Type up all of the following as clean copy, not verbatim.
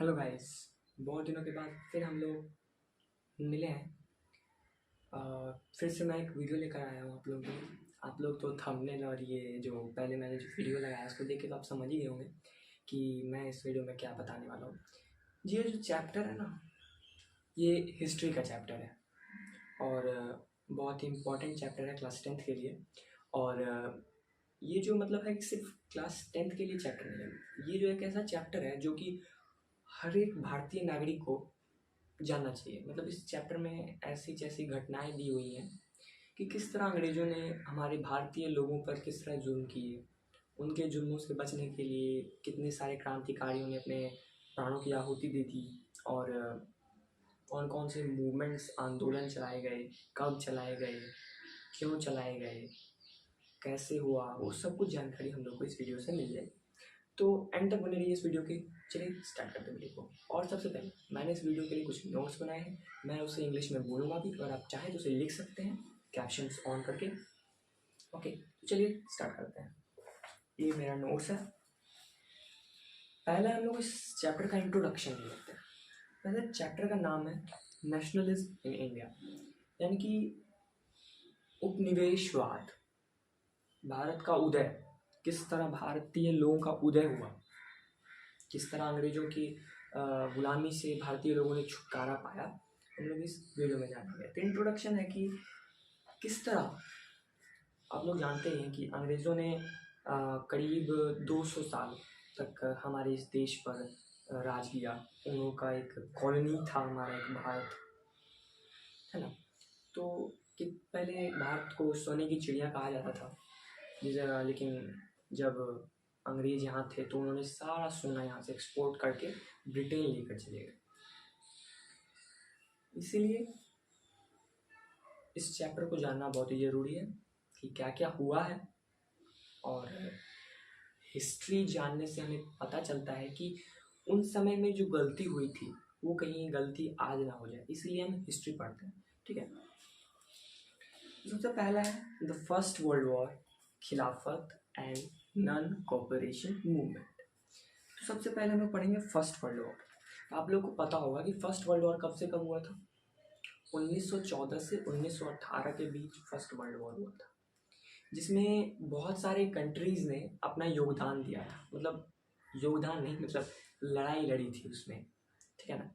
Hello guys. बहुत दिनों के बाद फिर हम लोग मिले हैं। फिर से मैं एक वीडियो लेकर आया हूँ आप लोगों के लिए। आप लोग तो थंबनेल और ये जो पहले मैंने जो वीडियो लगाया उसको देख के तो आप समझ ही गए होंगे कि मैं इस वीडियो में क्या बताने वाला हूँ। ये जो चैप्टर है ना, ये हिस्ट्री का चैप्टर है और बहुत ही इम्पोर्टेंट चैप्टर है क्लास 10th के लिए। और ये जो मतलब है कि सिर्फ क्लास 10th के लिए चैप्टर नहीं है, ये जो एक ऐसा चैप्टर है जो कि हर एक भारतीय नागरिक को जानना चाहिए। मतलब इस चैप्टर में ऐसी जैसी घटनाएं दी हुई हैं कि किस तरह अंग्रेज़ों ने हमारे भारतीय लोगों पर किस तरह जुल्म किए, उनके जुल्मों से बचने के लिए कितने सारे क्रांतिकारियों ने अपने प्राणों की आहुति दे दी और कौन कौन से मूवमेंट्स आंदोलन चलाए गए, कब चलाए गए, क्यों चलाए गए, कैसे हुआ, वो सब कुछ जानकारी हम लोग को इस वीडियो से मिल जाएगी। तो एंड तक बने रहिए इस वीडियो के। चलिए स्टार्ट करते हैं वीडियो को। और सबसे पहले मैंने इस वीडियो के लिए कुछ नोट्स बनाए हैं, मैं उसे इंग्लिश में बोलूँगा भी और आप चाहें तो उसे लिख सकते हैं कैप्शंस ऑन करके। ओके, तो चलिए स्टार्ट करते हैं। ये मेरा नोट्स है। पहले हम लोग इस चैप्टर का इंट्रोडक्शन ले लेते हैं। पहले चैप्टर का नाम है नेशनलिज्म इन इंडिया, यानी कि उपनिवेशवाद, भारत का उदय, किस तरह भारतीय लोगों का उदय हुआ, किस तरह अंग्रेजों की गुलामी से भारतीय लोगों ने छुटकारा पाया, हम लोग इस वीडियो में जानेंगे। तो इंट्रोडक्शन है कि किस तरह आप लोग जानते हैं कि अंग्रेज़ों ने करीब 200 साल तक हमारे इस देश पर राज किया। उन लोगों का एक कॉलोनी था हमारा एक भारत, है ना। तो कि पहले भारत को सोने की चिड़िया कहा जाता था लेकिन जब अंग्रेज यहाँ थे तो उन्होंने सारा सोना यहाँ से एक्सपोर्ट करके ब्रिटेन लेकर चले गए। इसीलिए इस चैप्टर को जानना बहुत ही ज़रूरी है कि क्या क्या हुआ है। और हिस्ट्री जानने से हमें पता चलता है कि उन समय में जो गलती हुई थी वो कहीं गलती आज ना हो जाए, इसलिए हम हिस्ट्री पढ़ते हैं। ठीक है, सबसे पहला है द फर्स्ट वर्ल्ड वॉर, खिलाफत एंड नॉन कोऑपरेशन मूवमेंट। तो सबसे पहले हम लोग पढ़ेंगे फर्स्ट वर्ल्ड वॉर। आप लोगों को पता होगा कि फर्स्ट वर्ल्ड वॉर कब से कब हुआ था। 1914 से 1918 के बीच फर्स्ट वर्ल्ड वॉर हुआ था, जिसमें बहुत सारे कंट्रीज़ ने अपना योगदान दिया था। मतलब योगदान नहीं, मतलब लड़ाई लड़ी थी उसमें, ठीक है ना।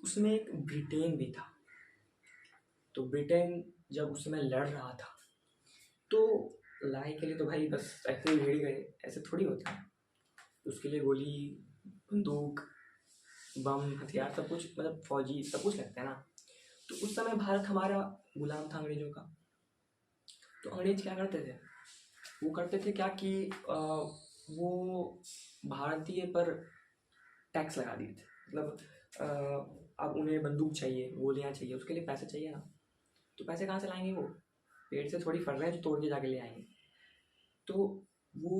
उसमें एक ब्रिटेन भी था। तो ब्रिटेन जब उस समय लड़ रहा था तो लड़ाई के लिए तो भाई बस ऐसे ही भिड़ गए, ऐसे थोड़ी होता है। उसके लिए गोली, बंदूक, बम, हथियार, सब कुछ, मतलब फौजी सब कुछ लगता है ना। तो उस समय भारत हमारा गुलाम था अंग्रेजों का। तो अंग्रेज क्या करते थे, वो करते थे क्या कि वो भारतीय पर टैक्स लगा दिए थे। मतलब अब उन्हें बंदूक चाहिए, गोलियाँ चाहिए, उसके लिए पैसे चाहिए ना। तो पैसे कहाँ से लाएंगे, वो पेड़ से थोड़ी फल रहे हैं जो तोड़ के जाके ले आएंगे। तो वो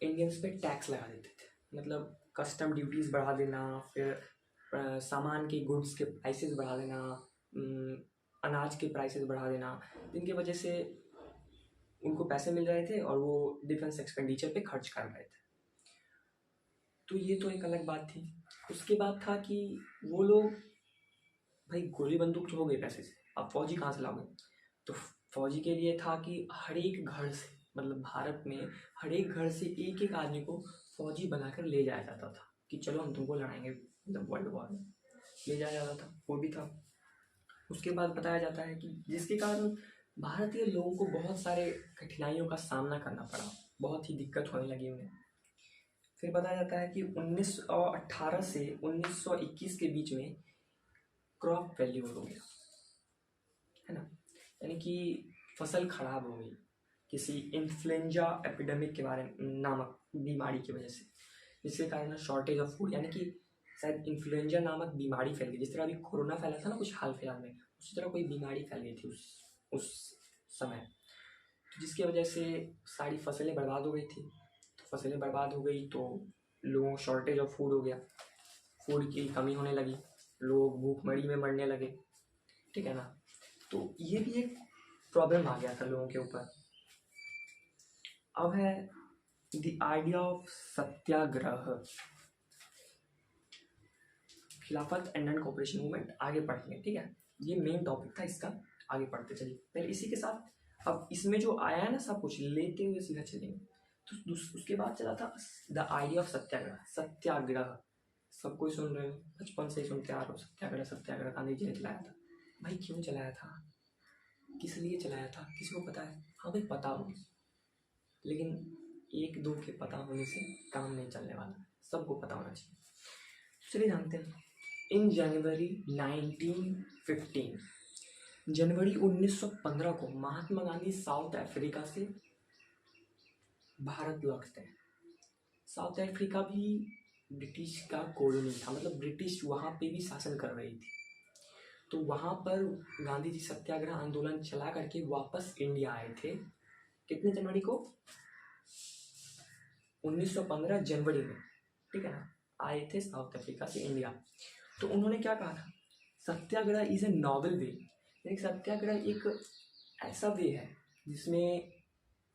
इंडियंस पे टैक्स लगा देते थे, मतलब कस्टम ड्यूटीज़ बढ़ा देना, फिर सामान के गुड्स के प्राइसेस बढ़ा देना, अनाज के प्राइसेस बढ़ा देना, जिनकी वजह से उनको पैसे मिल रहे थे और वो डिफेंस एक्सपेंडिचर पे खर्च कर रहे थे। तो ये तो एक अलग बात थी। उसके बाद था कि वो लोग, भाई गोली बंदूक तो हो गई पैसे से, अब फौजी कहाँ से लाओगे। तो फौजी के लिए था कि हर एक घर से, मतलब भारत में हर एक घर से एक एक आदमी को फौजी बनाकर ले जाया जाता था कि चलो हम तुमको लड़ाएंगे, मतलब वर्ल्ड वॉर में ले जाया जाता था, वो भी था। उसके बाद बताया जाता है कि जिसके कारण भारतीय लोगों को बहुत सारे कठिनाइयों का सामना करना पड़ा, बहुत ही दिक्कत होने लगी उन्हें। फिर बताया जाता है कि 1918 से 1921 के बीच में क्रॉप फेल्यूर हो गया, है ना, यानी कि फसल खराब हो गई किसी इन्फ्लुएंजा एपिडेमिक के बारे में, नामक बीमारी की वजह से, जिसके कारण शॉर्टेज ऑफ फूड, यानी कि शायद इन्फ्लुएंजा नामक बीमारी फैल गई। जिस तरह अभी कोरोना फैला था ना कुछ हाल फिलहाल में, उसी तरह कोई बीमारी फैल गई थी उस समय। तो जिसकी वजह से सारी फसलें बर्बाद हो गई थी। तो फसलें बर्बाद हो गई तो लोगों शॉर्टेज ऑफ फूड हो गया, फूड की कमी होने लगी, लोग भूखमरी में मरने लगे, ठीक है ना। तो ये भी एक प्रॉब्लम आ गया था लोगों के ऊपर। अब है द आइडिया ऑफ सत्याग्रह। खिलाफत एंड नॉन कोऑपरेशन मूवमेंट आगे पढ़ेंगे, ठीक है। ये मेन टॉपिक था इसका, आगे पढ़ते चलिए। पहले इसी के साथ अब इसमें जो आया है ना सब कुछ लेते हुए सीधा चलेंगे। तो उसके बाद चला था द आइडिया ऑफ सत्याग्रह। सत्याग्रह सब कोई सुन रहे हो, बचपन से ही सुनते आ रहे हो, सत्याग्रह सत्याग्रह गांधी जी ने चलाया था। भाई क्यों चलाया था, किस लिए चलाया था, किसी को पता है? हाँ भाई पता हो, लेकिन एक दो के पता होने से काम नहीं चलने वाला, सबको पता होना चाहिए। चलिए जानते हैं। इन जनवरी 1915, जनवरी 1915 को महात्मा गांधी साउथ अफ्रीका से भारत लौटते हैं। साउथ अफ्रीका भी ब्रिटिश का कॉलोनी था, मतलब ब्रिटिश वहाँ पे भी शासन कर रही थी। तो वहाँ पर गांधी जी सत्याग्रह आंदोलन चला करके वापस इंडिया आए थे। कितने जनवरी को? 1915 जनवरी में, ठीक है ना, आए थे साउथ अफ्रीका से इंडिया। तो उन्होंने क्या कहा था? सत्याग्रह इज ए नॉवल वे, यानी सत्याग्रह एक ऐसा वे है जिसमें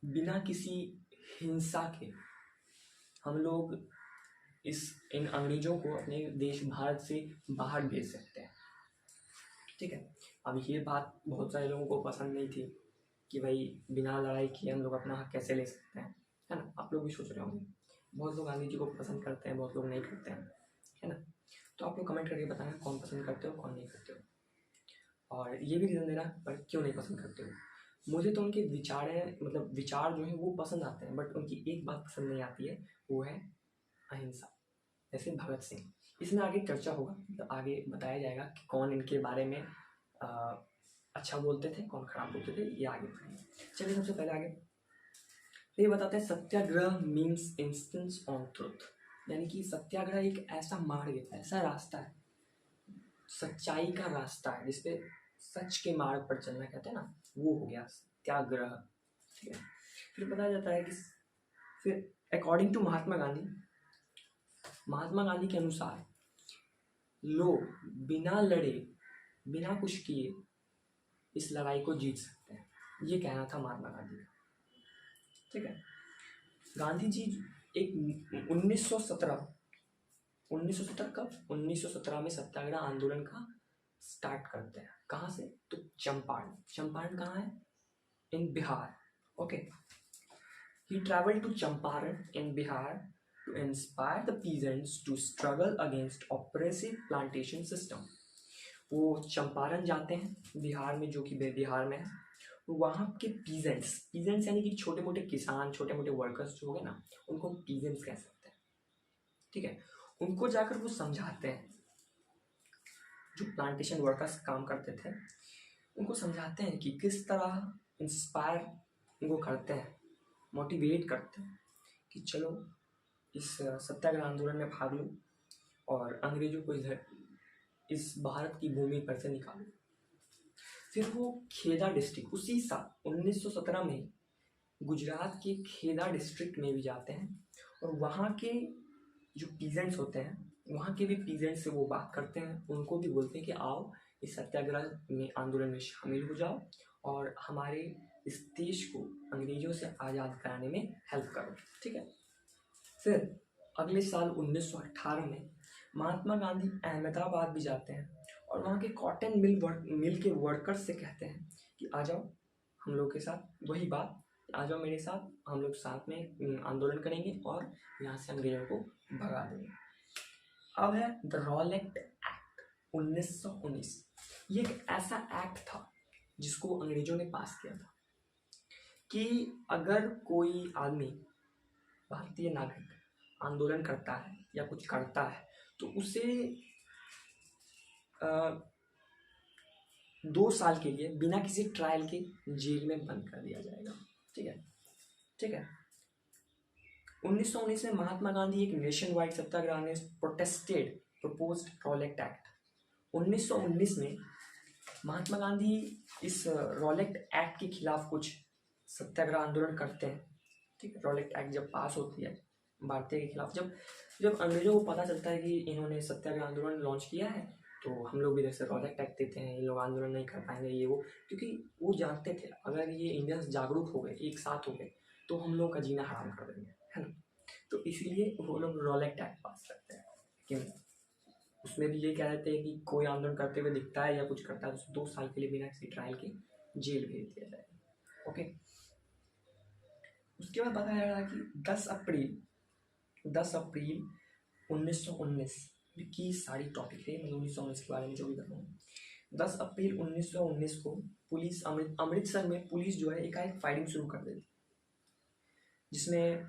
बिना किसी हिंसा के हम लोग इन अंग्रेजों को अपने देश भारत से बाहर भेज सकते हैं, ठीक है। अब ये बात बहुत सारे लोगों को पसंद नहीं थी कि भाई बिना लड़ाई किए हम लोग अपना हक कैसे ले सकते हैं, है ना। आप लोग भी सोच रहे होंगे, बहुत लोग गांधी जी को पसंद करते हैं, बहुत लोग नहीं करते हैं, है ना। तो आप लोग कमेंट करके बताना कौन पसंद करते हो कौन नहीं करते हो, और ये भी रीज़न देना पर क्यों नहीं पसंद करते हो। मुझे तो उनके विचार जो है वो पसंद आते हैं, बट उनकी एक बात पसंद नहीं आती है, वो है अहिंसा। जैसे भगत सिंह, इसमें आगे चर्चा होगा, तो आगे बताया जाएगा कि कौन इनके बारे में अच्छा बोलते थे, कौन खराब बोलते थे, ये आगे पढ़ेंगे। चलिए सबसे पहले आगे ये बताते हैं, सत्याग्रह मीन्स इंस्टेंस ऑन ट्रुथ, यानी कि सत्याग्रह एक ऐसा मार्ग है, ऐसा रास्ता है, सच्चाई का रास्ता है जिसपे सच के मार्ग पर चलना कहते हैं ना, वो हो गया सत्याग्रह, ठीक है। फिर बताया जाता है कि फिर अकॉर्डिंग टू महात्मा गांधी के अनुसार लोग बिना लड़े बिना कुछ किए इस लड़ाई को जीत सकते हैं, ये कहना था महात्मा गांधी का, ठीक है। गांधी जी एक 1917 कब? 1917 में सत्याग्रह आंदोलन का स्टार्ट करते हैं। कहाँ से? तो चंपारण कहाँ है? In Bihar, okay. He travelled to Champaran in Bihar to inspire the peasants to struggle against oppressive plantation system. वो चंपारण जाते हैं बिहार में, जो कि बिहार में है। वहाँ के पीजेंट्स यानी कि छोटे मोटे किसान, छोटे मोटे वर्कर्स जो हो गए ना, उनको पीजेंट्स कह सकते हैं, ठीक है। उनको जाकर वो समझाते हैं, जो प्लांटेशन वर्कर्स काम करते थे उनको समझाते हैं कि किस तरह इंस्पायर उनको करते हैं, मोटिवेट करते हैं कि चलो इस सत्याग्रह आंदोलन में भाग लो और अंग्रेजों को इस भारत की भूमि पर से निकालो। फिर वो खेदा डिस्ट्रिक्ट, उसी साल 1917 में गुजरात के खेदा डिस्ट्रिक्ट में भी जाते हैं, और वहाँ के जो पीजेंट्स होते हैं, वहाँ के भी पीजेंट्स से वो बात करते हैं, उनको भी बोलते हैं कि आओ इस सत्याग्रह में आंदोलन में शामिल हो जाओ और हमारे इस देश को अंग्रेजों से आज़ाद कराने में हेल्प करो, ठीक है। फिर अगले साल 1918 में महात्मा गांधी अहमदाबाद भी जाते हैं और वहाँ के कॉटन मिल के वर्कर्स से कहते हैं कि आ जाओ हम लोग के साथ, वही बात, आ जाओ मेरे साथ, हम लोग साथ में आंदोलन करेंगे और यहाँ से अंग्रेजों को भगा देंगे। अब है द रॉलेट एक्ट 1919। ये एक ऐसा एक्ट था जिसको अंग्रेजों ने पास किया था कि अगर कोई आदमी, भारतीय नागरिक, आंदोलन करता है या कुछ करता है तो उसे 2 साल के लिए बिना किसी ट्रायल के जेल में बंद कर दिया जाएगा, ठीक है। 1919 में महात्मा गांधी एक नेशन वाइड सत्याग्रह ने प्रोटेस्टेड प्रपोज्ड रॉलेट एक्ट। 1919 में महात्मा गांधी इस रॉलेट एक्ट के खिलाफ कुछ सत्याग्रह आंदोलन करते हैं, ठीक है। रॉलेट एक्ट जब पास होती है भारतीय के खिलाफ, जब अंग्रेजों को पता चलता है कि इन्होंने सत्याग्रह आंदोलन लॉन्च किया है, तो हम लोग भी जैसे रॉलेट एक्ट देते हैं, ये लोग आंदोलन नहीं कर पाएंगे ये वो, क्योंकि वो जानते थे अगर ये इंडियंस जागरूक हो गए, एक साथ हो गए, तो हम लोग का जीना हराम कर देंगे, है ना। तो इसीलिए वो लोग रॉलेट एक्ट पास करते हैं, लेकिन उसमें भी ये कह रहे थे कि कोई आंदोलन करते हुए दिखता है या कुछ करता है तो 2 साल के लिए बिना किसी ट्रायल के जेल भेज दिया जाएगा। ओके, उसके बाद बताया जा रहा है कि 10 अप्रैल 1919 की सारी टॉपिक है, मतलब 1919 के बारे में जो भी कर रहा हूँ। 10 अप्रैल 1919 को पुलिस अमृतसर में पुलिस जो है एकाएक फायरिंग शुरू कर देती, जिसमें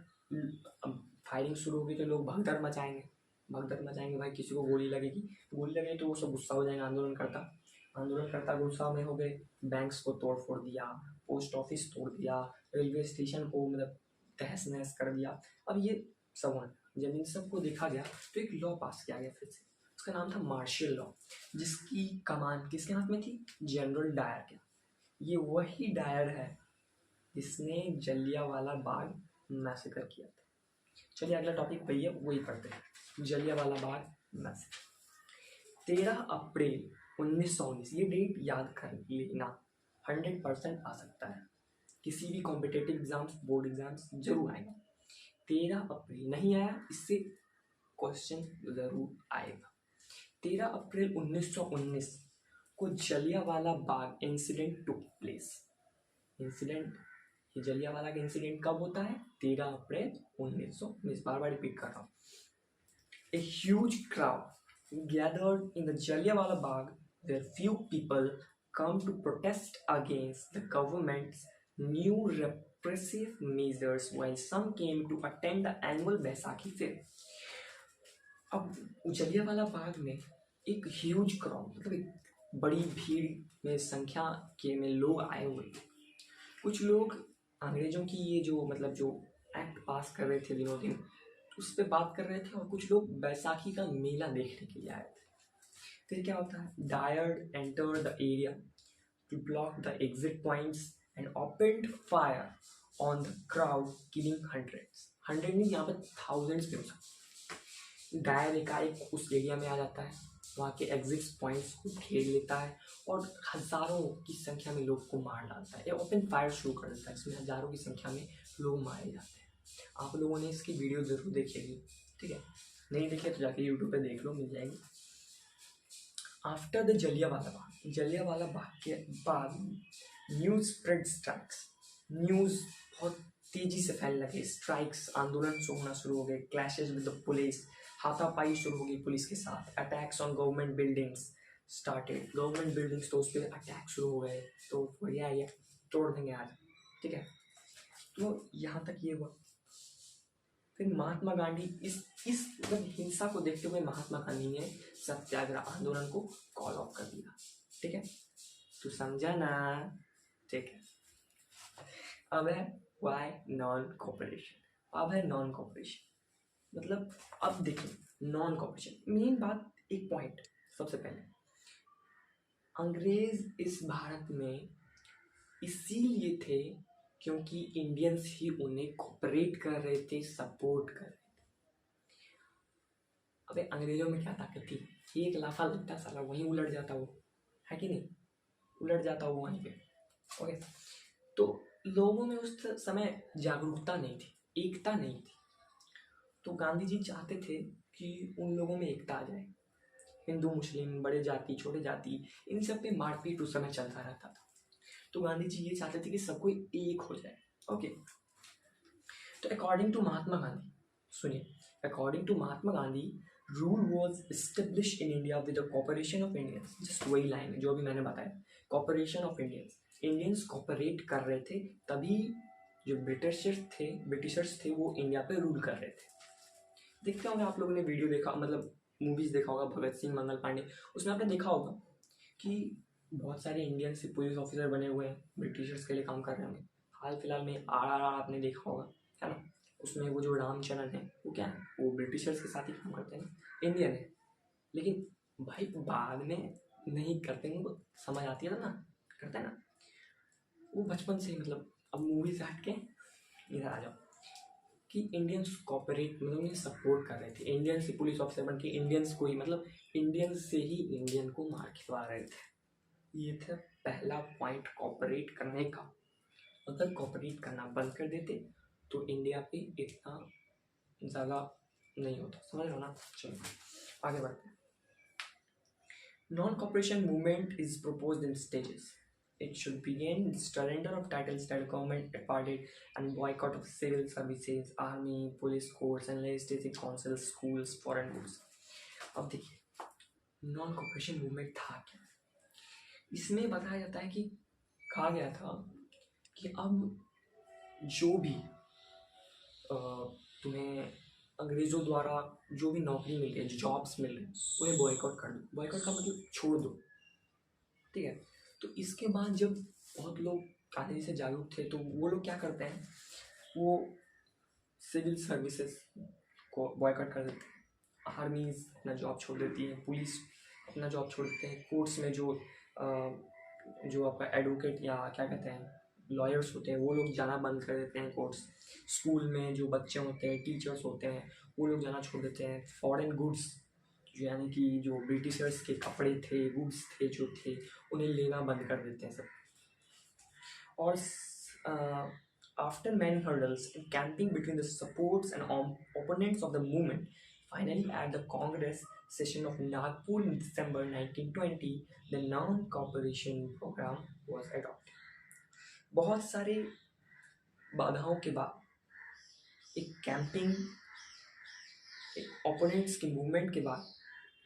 फायरिंग शुरू होगी तो लोग भगदड़ मचाएंगे भाई, किसी को गोली लगेगी तो वो सब गुस्सा हो जाएंगे, आंदोलनकर्ता गुस्सा में हो गए, बैंक्स को तोड़ फोड़ दिया, पोस्ट ऑफिस तोड़ दिया, रेलवे स्टेशन को मतलब तहस नहस कर दिया। अब ये सब होना, जब इन सबको देखा गया तो एक लॉ पास किया गया फिर से, उसका नाम था मार्शल लॉ, जिसकी कमान किसके हाथ में थी? जनरल डायर के। ये वही डायर है जिसने जलियांवाला बाग मैसेकर किया था। चलिए अगला टॉपिक वही है, वही पढ़ते हैं, जलियांवाला बाग मैसेकर। 13 अप्रैल 1919, ये डेट याद कर लेना, 100% आ सकता है, किसी भी कॉम्पिटेटिव एग्जाम्स, बोर्ड एग्जाम्स जरूर आएगा। 13 अप्रैल नहीं आया, इससे क्वेश्चन जरूर आएगा। 13 अप्रैल 1919 को Jallianwala Bagh incident took place. ये जलियांवाला का इंसिडेंट कब होता है? 13 अप्रैल 1919। बार रिपीट कर रहा हूँ। A huge crowd gathered in the Jallianwala Bagh where few people come to protest against the government's new repressive measures, while some came to attend the annual Baisakhi fair. अब जलियांवाला बाग में एक huge crowd, मतलब एक बड़ी भीड़ में संख्या के में लोग आए हुए थे। कुछ लोग अंग्रेजों की ये जो मतलब जो एक्ट पास कर रहे थे दिनों दिन, उस पर बात कर रहे थे, और कुछ लोग बैसाखी का मेला देखने के लिए आए थे। फिर क्या होता है? Dyer enter the area to block the exit points and opened fire on the crowd, killing hundred नहीं, यहाँ पर थाउजेंड्स में हो सकते। डायर एकाएक उस एरिया में आ जाता है, वहाँ के एग्जिट पॉइंट्स को घेर लेता है और हजारों की संख्या में लोग को मार डालता है, या ओपन फायर शुरू कर देता है, इसमें हजारों की संख्या में लोग मारे जाते हैं। आप लोगों ने इसकी वीडियो जरूर देखेगी, ठीक है? नहीं देखे तो जाके यूट्यूब पे देख लो, मिल जाएगी। आफ्टर द जलियांवाला बाग के बाद न्यूज स्प्रेड स्ट्राइक्स, न्यूज बहुत तेजी से फैलने लगे, स्ट्राइक्स, आंदोलन होना शुरू हो गए, क्लैशेस विद द पुलिस, हाथापाई शुरू हो गई पुलिस के साथ, attacks on government buildings started, government buildings तो उस पर अटैक शुरू हो गए, तो बढ़िया ये तोड़ देंगे आज, ठीक है? तो यहाँ तक ये हुआ। फिर महात्मा गांधी इस मतलब हिंसा को देखते हुए महात्मा गांधी ने सत्याग्रह आंदोलन को कॉल ऑफ कर दिया, ठीक है? तो समझा ना, ठीक है? अब है वाई नॉन कोऑपरेशन। अब है नॉन कोऑपरेशन, मतलब अब देखिए नॉन कोऑपरेशन, मेन बात, एक पॉइंट सबसे पहले, अंग्रेज इस भारत में इसीलिए थे क्योंकि इंडियंस ही उन्हें कोऑपरेट कर रहे थे, सपोर्ट कर रहे थे। अबे अंग्रेजों में क्या ताकत थी? एक लाफा लगता साला वहीं उलट जाता, वो है कि नहीं? उलट जाता वो वहीं पे। ओके, तो लोगों में उस समय जागरूकता नहीं थी, एकता नहीं थी, तो गांधी जी चाहते थे कि उन लोगों में एकता आ जाए। हिंदू मुस्लिम, बड़े जाति छोटे जाति, इन सब पे मारपीट उस समय चलता रहता था, तो गांधी जी ये चाहते थे कि सब कोई एक हो जाए। ओके, तो अकॉर्डिंग टू महात्मा गांधी, सुनिए, according to Mahatma Gandhi, rule was establish in India with the cooperation of Indians. Just वही लाइन जो अभी मैंने बताया, cooperation of Indians, Indians cooperate कर रहे थे, तभी जो ब्रिटिशर्स थे वो इंडिया पे रूल कर रहे थे। देखते होंगे आप लोगों ने वीडियो देखा, मतलब मूवीज देखा होगा, भगत सिंह, मंगल पांडे, उसमें आपने देखा होगा कि बहुत सारे इंडियन से पुलिस ऑफिसर बने हुए हैं, ब्रिटिशर्स के लिए काम कर रहे होंगे। हाल फिलहाल में RRR आपने देखा होगा, है ना? उसमें वो जो रामचरण है वो क्या है? वो ब्रिटिशर्स के साथ ही काम करते हैं, इंडियन है, लेकिन भाई बाद में नहीं करते, उनको समझ आती है ना, करते हैं ना वो बचपन से ही, मतलब अब मूवी से हट के इधर आ जाओ कि इंडियंस कॉपरेट, मतलब उन्हें सपोर्ट कर रहे थे, इंडियन से पुलिस ऑफिसर बन के इंडियंस को ही, मतलब इंडियंस से ही इंडियन को मार खिलवा रहे थे। ये था पहला पॉइंट कॉपरेट करने का। अगर कॉपरेट करना बंद कर देते तो इंडिया पे इतना ज़्यादा नहीं होता, समझ लो ना? चलो आगे बढ़ते हैं। Non-cooperation movement is proposed in stages. It should begin with surrender of titles that government accorded and boycott of civil services, army, police courts and legislative councils, schools, foreign goods. अब देखिए नॉन कॉपरेशन मूवमेंट था क्या। इसमें बताया जाता है कि कहा गया था कि अब जो भी तुम्हें अंग्रेज़ों द्वारा जो भी नौकरी मिल रही है, जो जॉब्स मिल रही हैं, उन्हें बॉयकॉट कर दो। बॉयकॉट का मतलब छोड़ दो, ठीक है। तो इसके बाद जब बहुत लोग गांधी से जागरूक थे तो वो लोग क्या करते हैं, वो सिविल सर्विसेज को बॉयकॉट कर देते हैं, आर्मीज अपना जॉब छोड़ देती है, पुलिस अपना जॉब छोड़ देते हैं, कोर्ट्स में जो आपका एडवोकेट या क्या कहते हैं लॉयर्स होते हैं वो लोग जाना बंद कर देते हैं कोर्ट्स। स्कूल में जो बच्चे होते हैं, टीचर्स होते हैं, वो लोग जाना छोड़ देते हैं। फॉरेन गुड्स जो यानी कि जो ब्रिटिशर्स के कपड़े थे, गुड्स थे जो थे, उन्हें लेना बंद कर देते हैं सब। और after many hurdles and camping between the supports and opponents of the movement, finally at the Congress session of Nagpur in December 1920, the non-cooperation program was adopted. बहुत सारे बाधाओं के बाद एक कैंपिंग, एक ओपोनेंट्स के मूवमेंट के बाद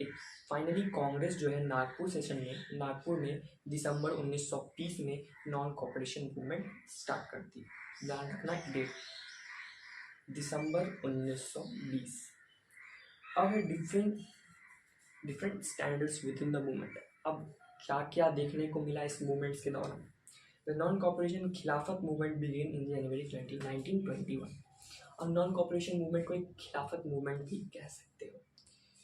एक फाइनली कांग्रेस जो है नागपुर सेशन में, नागपुर में दिसंबर 1920 में नॉन कॉपरेशन मूवमेंट स्टार्ट करती है। ध्यान रखना डेट, दिसंबर 1920। अब है different standards with in the movement. अब क्या क्या देखने को मिला इस मूवमेंट्स के दौरान। द नॉन कॉपरेशन खिलाफत मूवमेंट बिगिन इन जनवरी 1921। अब नॉन कॉपरेशन मूवमेंट को एक खिलाफत मूवमेंट भी कह सकते हो,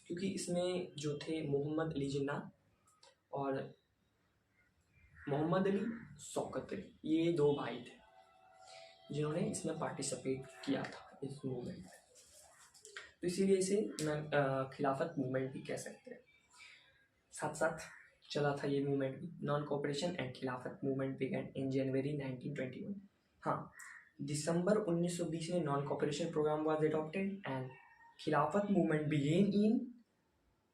क्योंकि इसमें जो थे मोहम्मद अली जिन्ना और मोहम्मद अली शौकत अली, ये दो भाई थे जिन्होंने इसमें पार्टिसिपेट किया था इस मूवमेंट में, तो इसीलिए इसे खिलाफत मूवमेंट भी कह सकते हैं। साथ साथ चला था ये मूवमेंट भी। Non cooperation and Khilafat movement began in January 1921। हाँ, दिसंबर 1920 में non cooperation programme was adopted and Khilafat movement began in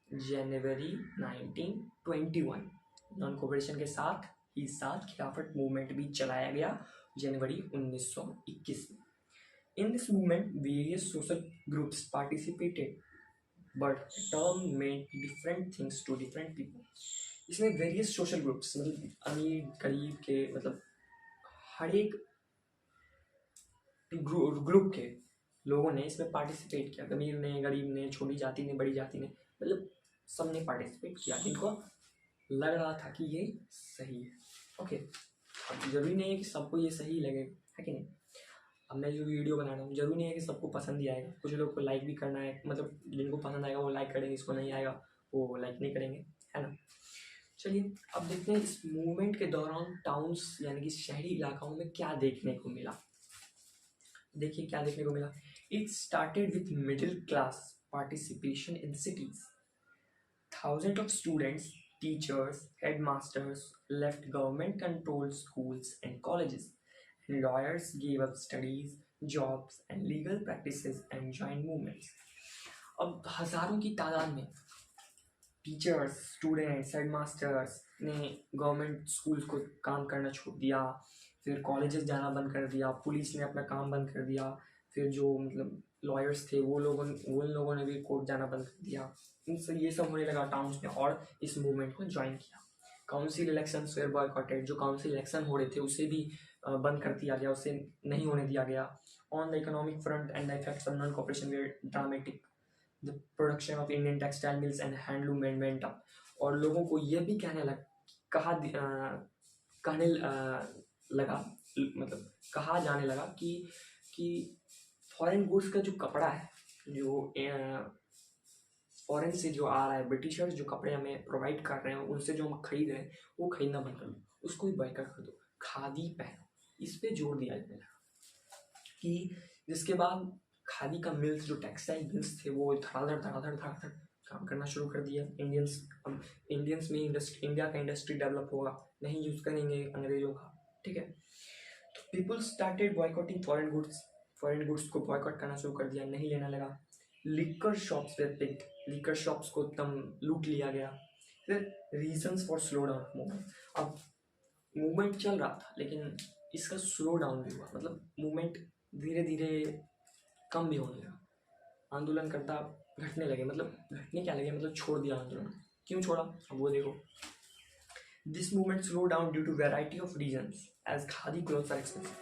January 1921। Non cooperation के साथ ही साथ खिलाफत मूवमेंट भी चलाया गया जनवरी 1921 में। In this movement, various social groups participated, but the term meant different things to different people. इसमें वेरियस सोशल ग्रुप्स मतलब अमीर गरीब के मतलब हर एक ग्रुप के लोगों ने इसमें पार्टिसिपेट किया। अमीर ने, गरीब ने, छोटी जाति ने, बड़ी जाति ने, मतलब सब ने पार्टिसिपेट किया जिनको लग रहा था कि ये सही है। ओके, अब जरूरी नहीं है कि सबको ये सही लगे, है कि नहीं। अब मैं जो वीडियो बना रहा हूँ जरूरी नहीं है कि सबको पसंद ही आएगा, कुछ लोग को लाइक भी करना है, मतलब जिनको पसंद आएगा वो लाइक करेंगे, इसको नहीं आएगा वो लाइक नहीं करेंगे, है ना। चलिए अब देखते हैं इस मूवमेंट के दौरान टाउन्स यानी कि शहरी इलाकाओं में क्या देखने को मिला। देखिए क्या देखने को मिला। It started with middle class participation in cities. Thousand of students, teachers, headmasters left government controlled schools and colleges. Lawyers gave up studies, jobs, and legal practices and joined movements. अब हजारों की तादाद में टीचर्स, स्टूडेंट्स, हेडमास्टर्स ने government schools को काम करना छोड़ दिया, फिर कॉलेजेस जाना बंद कर दिया, पुलिस ने अपना काम बंद कर दिया, फिर जो मतलब लॉयर्स थे वो लोगों ने भी कोर्ट जाना बंद कर दिया। इनसे ये सब होने लगा टाउन्स में और इस मूवमेंट को ज्वाइन किया। काउंसिल इलेक्शन वेयर बॉयकॉटेड, जो काउंसिल इलेक्शन हो रहे थे उसे भी बंद कर दिया गया, उसे नहीं होने दिया गया। On the economic front and the effects of non cooperation were dramatic. The production of Indian textile mills and handloom went up. और लोगों को ये भी कहने लगा मतलब कहा जाने लगा कि फॉरेन गुड्स का जो कपड़ा है, जो फॉरेन से जो आ रहा है, ब्रिटिशर्स जो कपड़े हमें प्रोवाइड कर रहे हैं उनसे जो हम खरीद रहे हैं वो खरीदना बंद कर दो, उसको भी बाइकआउट कर दो, खादी पहनो। इस पे जोर दिया जाने लगा कि जिसके बाद खादी का मिल्स, जो टेक्सटाइल मिल्स थे वो धड़ाधड़ काम करना शुरू कर दिया। इंडियंस में इंडिया का इंडस्ट्री डेवलप होगा, नहीं यूज़ करेंगे अंग्रेजों का, ठीक है। तो people started boycotting foreign goods को बॉयकॉट करना शुरू कर दिया, नहीं लेना लगा। लिकर शॉप्स पे पिक्ड, लिकर शॉप्स को एकदम लूट लिया गया। फिर reasons for slow down movement. अब मूवमेंट चल रहा था लेकिन इसका स्लो डाउन भी हुआ, मतलब मूवमेंट धीरे धीरे कम भी होने लगा, आंदोलन करता घटने लगे, मतलब घटने क्या लगे, मतलब छोड़ दिया आंदोलन। क्यों छोड़ा, अब वो देखो। This movement slow down due to variety of reasons as khadi clothes are expensive.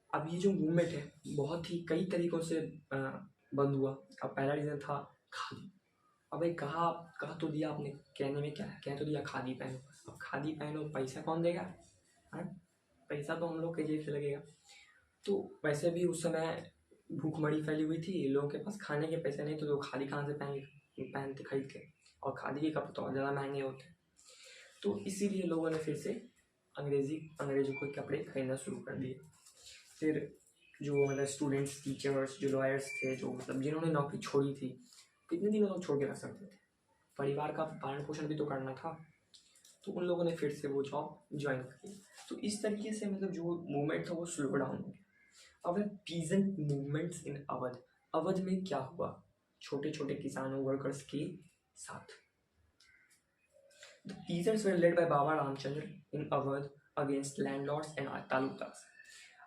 अब ये जो मूवमेंट है बहुत ही कई तरीकों से बंद हुआ। अब पहला रीजन था खादी। अब भाई कहा तो दिया आपने, कहने में क्या है, कह तो दिया खादी पहनो। अब खादी पहनो, पैसा कौन देगा, हाँ? पैसा तो हम लोग के जेब से लगेगा। तो वैसे भी उस समय भूखमरी फैली हुई थी, लोगों के पास खाने के पैसे नहीं, तो लोग खादी कहाँ से पहनते खरीद के, और खादी के कपड़े तो और ज़्यादा महंगे होते। तो इसीलिए लोगों ने फिर से अंग्रेजों के कपड़े खरीदना शुरू कर दिए। फिर जो मतलब स्टूडेंट्स, टीचर्स, जो लॉयर्स थे, जो मतलब जिन्होंने नौकरी छोड़ी थी, कितने दिनों तक छोड़ के रख सकते थे, परिवार का पालन पोषण भी तो करना था, तो उन लोगों ने फिर से वो जॉब ज्वाइन कर ली। तो इस तरीके से मतलब जो मूवमेंट था वो स्लो डाउन हो गया। अब peasant movements in Awadh. Awadh में क्या हुआ, छोटे छोटे किसानों, वर्कर्स के साथ। The peasants were led by Baba Ramchandra in Awadh against landlords and talukdars.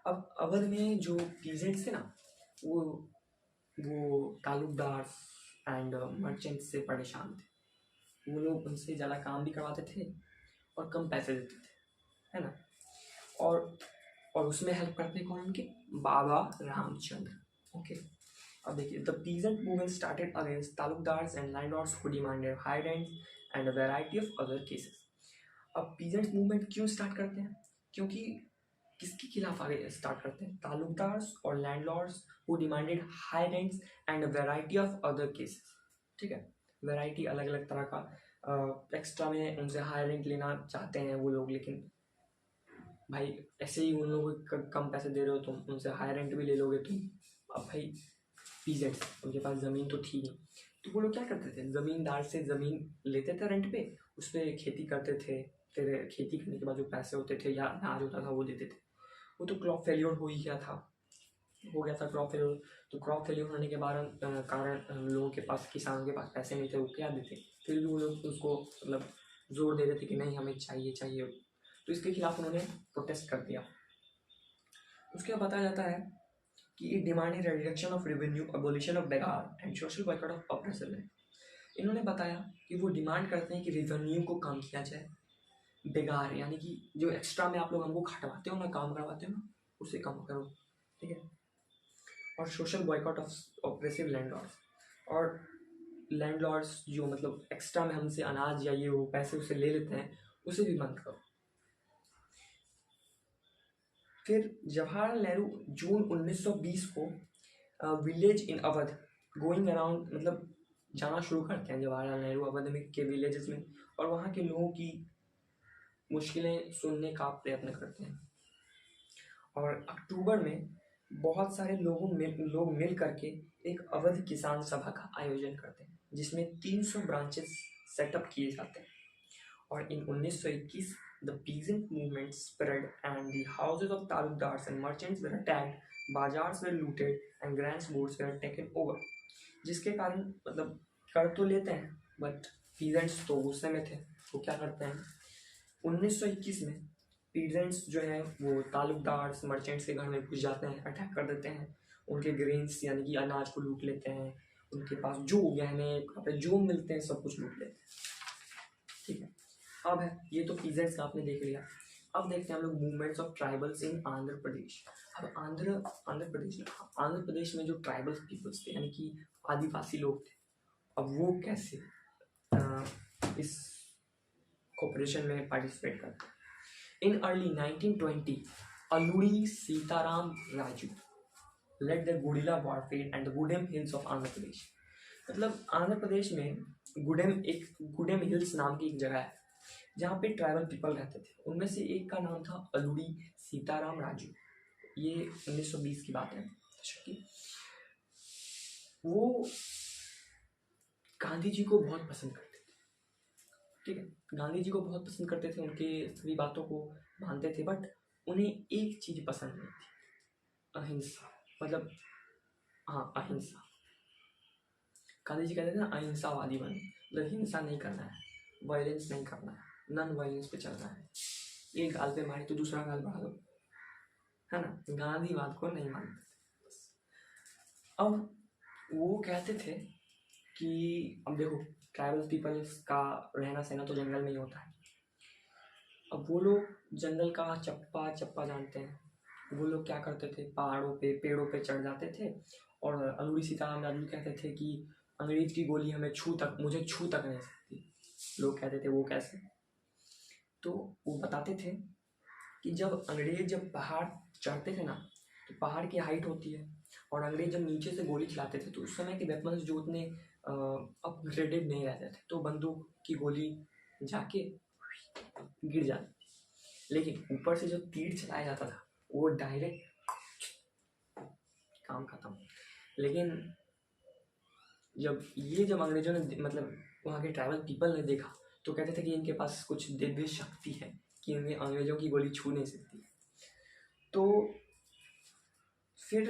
अब अवध में जो पीजेंट्स थे ना, वो तालुकदार्स एंड मर्चेंट्स से परेशान थे। वो लोग उनसे ज़्यादा काम भी करवाते थे और कम पैसे देते थे, है ना। और उसमें हेल्प करते कौन, उनके बाबा रामचंद्र। ओके, अब देखिए, the peasant movement started against talukdars and landlords who demanded high rent and a variety of other cases. अब पीजेंट मूवमेंट क्यों स्टार्ट करते हैं, क्योंकि किसके खिलाफ आगे स्टार्ट करते हैं, तालुकदार्स और landlords who demanded high rents and a variety of other cases. ठीक है, वैरायटी अलग अलग तरह का, एक्स्ट्रा में उनसे हाई रेंट लेना चाहते हैं वो लोग, लेकिन भाई ऐसे ही उन लोगों को कम पैसे दे रहे हो तुम, उनसे हाई रेंट भी ले लोगे तुम। अब भाई पीजेंट्स, उनके पास ज़मीन तो थी नहीं, तो वो लोग क्या करते थे, ज़मींदार से ज़मीन लेते थे रेंट पे, उस पर खेती करते थे। फिर खेती करने के बाद जो पैसे होते थे या अनाज होता था वो देते थे। वो तो क्रॉप फेल्योर हो गया था क्रॉप फेल्योर। तो क्रॉप फेल्योर होने के कारण लोगों के पास, किसानों के पास पैसे नहीं थे, वो क्या देते, फिर भी वो लोग उसको मतलब जोर दे रहे थे कि नहीं हमें चाहिए चाहिए। तो इसके खिलाफ उन्होंने प्रोटेस्ट कर दिया। उसके बाद बताया जाता है कि it demanded reduction of revenue, abolition of begar and social boycott of oppressive land. इन्होंने बताया कि वो डिमांड करते हैं कि रेवेन्यू को कम किया जाए, बेगार यानी कि जो एक्स्ट्रा में आप लोग हमको खटवाते हो ना, काम करवाते हो ना, उसे कम करो, ठीक है। और social boycott of oppressive landlords, और लैंडलॉर्ड्स जो मतलब एक्स्ट्रा में हमसे अनाज या ये वो पैसे उसे ले लेते हैं, उसे भी बंद करो। फिर जवाहरलाल नेहरू जून 1920 को village in Awadh going around, मतलब जाना शुरू करते हैं जवाहरलाल नेहरू अवध में के विलेजेस में, और वहाँ के लोगों की मुश्किलें सुनने का प्रयत्न करते हैं। और अक्टूबर में बहुत सारे लोग मिल करके एक अवध किसान सभा का आयोजन करते हैं, जिसमें 300 ब्रांचेस सेटअप किए जाते हैं। और इन 1921 the peasant movement spread and the houses of talukdars and merchants were attacked, bazaars were looted and grants boards were taken over। जिसके कारण मतलब कर तो लेते हैं बट पीजेंट्स तो गुस्से में थे। वो क्या करते हैं, 1921 में पीजेंट्स जो है वो तालुकदार्स, मर्चेंट्स के घर में घुस जाते हैं, अटैक कर देते हैं, उनके ग्रेन्स यानी कि अनाज को लूट लेते हैं, उनके पास जो गहने कपड़े जो मिलते हैं सब कुछ लूट लेते हैं, ठीक है। अब है ये तो पीजेंट्स का आपने देख लिया। अब देखते हैं हम लोग movements of tribals in Andhra Pradesh. अब आंध्र प्रदेश में जो ट्राइबल पीपल्स थे यानी कि आदिवासी लोग थे, अब वो कैसे इस कॉपरेशन में पार्टिसिपेट करते हैं। In early 1920 Alluri Sitarama Raju led the guerrilla warfare and the Gudem hills of Andhra Pradesh. मतलब आंध्र प्रदेश में गुडेम हिल्स नाम की एक जगह है जहाँ पे ट्राइबल पीपल रहते थे। उनमें से एक का नाम था अलूरी सीताराम राजू। ये 1920 की बात है दशक की। वो गांधी जी को बहुत पसंद करते थे, ठीक है, गांधी जी को बहुत पसंद करते थे, उनके सभी बातों को मानते थे, बट उन्हें एक चीज पसंद नहीं थी, अहिंसा। मतलब हाँ, अहिंसा। गांधी जी कहते थे ना अहिंसावादी बने, मतलब हिंसा नहीं करना है, वायलेंस नहीं करना है, नॉन वायलेंस पे चलना है। एक गाल पे मारी तो दूसरा गाल बढ़ा दो, है ना। गांधीवाद को नहीं मानते थे बस। अब वो कहते थे कि अब देखो, ट्राइबल पीपल्स का रहना सहना तो जंगल में ही होता है। अब वो लोग जंगल का चप्पा चप्पा जानते हैं। वो लोग क्या करते थे, पहाड़ों पे पेड़ों पे चढ़ जाते थे और अल्लूरी सीताराम लालू कहते थे कि अंग्रेज की गोली हमें मुझे छू तक नहीं सकती। लोग कहते थे वो कैसे, तो वो बताते थे कि जब पहाड़ चढ़ते थे ना, तो पहाड़ की हाइट होती है, और अंग्रेज जब नीचे से गोली चलाते थे तो उस समय के वेपन्स जो उतने अपग्रेडेड नहीं रहते थे, तो बंदूक की गोली जाके गिर जाती थी। लेकिन ऊपर से जो तीर चलाया जाता था वो डायरेक्ट काम खत्म। लेकिन जब अंग्रेजों ने, मतलब वहाँ के ट्राइबल पीपल ने देखा, तो कहते थे कि इनके पास कुछ दिव्य शक्ति है कि इन्हें अंग्रेजों की गोली छू नहीं सकती। तो फिर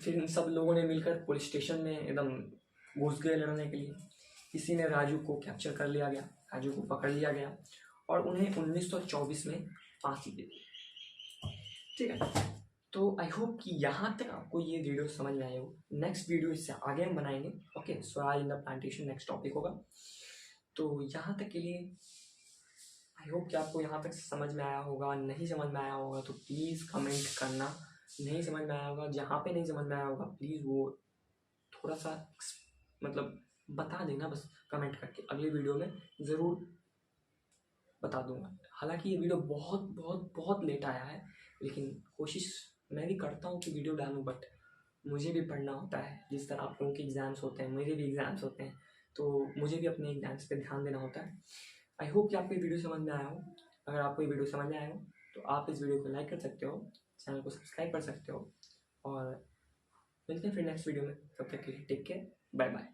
इन सब लोगों ने मिलकर पुलिस स्टेशन में एकदम घुस गए लड़ने के लिए। किसी ने राजू को कैप्चर कर लिया गया, राजू को पकड़ लिया गया और उन्हें 1924 में फांसी दे दी। ठीक है, तो आई होप कि यहाँ तक आपको ये वीडियो समझ में आए हो। नेक्स्ट वीडियो इससे आगे हम बनाएंगे। Okay, Swaraj in the plantation next topic होगा। तो यहाँ तक के लिए आई होप कि आपको यहाँ तक समझ में आया होगा। नहीं समझ में आया होगा तो प्लीज़ कमेंट करना। नहीं समझ में आया होगा, जहाँ पे नहीं समझ में आया होगा प्लीज़ वो थोड़ा सा मतलब बता देना बस कमेंट करके। अगली वीडियो में ज़रूर बता दूंगा। हालांकि ये वीडियो बहुत बहुत बहुत लेट आया है, लेकिन कोशिश मैं भी करता हूँ कि वीडियो डालूँ, बट मुझे भी पढ़ना होता है। जिस तरह आप लोगों के एग्ज़ाम्स होते हैं, मेरे भी एग्ज़ाम्स होते हैं, तो मुझे भी अपने एग्ज़ाम्स पे ध्यान देना होता है। आई होप कि आपको ये वीडियो समझ में आया हो। अगर आपको ये वीडियो समझ में आया हो तो आप इस वीडियो को लाइक कर सकते हो, चैनल को सब्सक्राइब कर सकते हो, और मिलते हैं फिर नेक्स्ट वीडियो में। तब तक के लिए टेक केयर, बाय बाय।